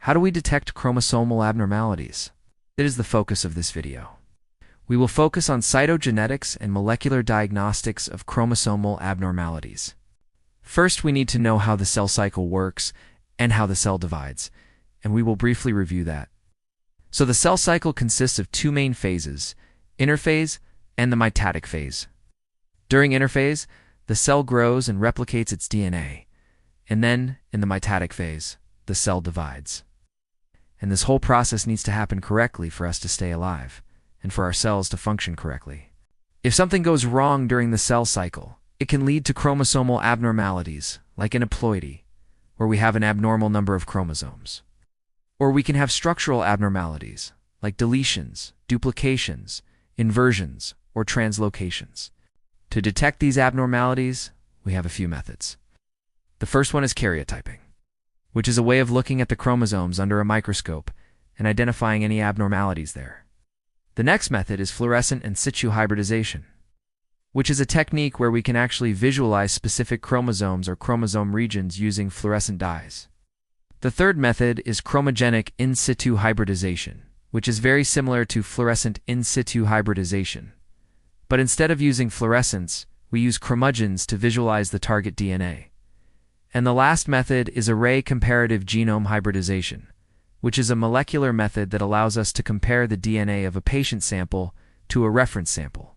How do we detect chromosomal abnormalities? It is the focus of this video. We will focus on cytogenetics and molecular diagnostics of chromosomal abnormalities. First, we need to know how the cell cycle works and how the cell divides, and we will briefly review that. So the cell cycle consists of two main phases, interphase and the mitotic phase. During interphase, the cell grows and replicates its DNA, and then, in the mitotic phase, the cell divides. And this whole process needs to happen correctly for us to stay alive, and for our cells to function correctly. If something goes wrong during the cell cycle, it can lead to chromosomal abnormalities, like aneuploidy, where we have an abnormal number of chromosomes. Or we can have structural abnormalities, like deletions, duplications, inversions, or translocations. To detect these abnormalities, we have a few methods. The first one is karyotyping, which is a way of looking at the chromosomes under a microscope and identifying any abnormalities there. The next method is fluorescent in situ hybridization, which is a technique where we can actually visualize specific chromosomes or chromosome regions using fluorescent dyes. The third method is chromogenic in situ hybridization, which is very similar to fluorescent in situ hybridization. But instead of using fluorescence, we use chromogens to visualize the target DNA. And the last method is array comparative genome hybridization, which is a molecular method that allows us to compare the DNA of a patient sample to a reference sample.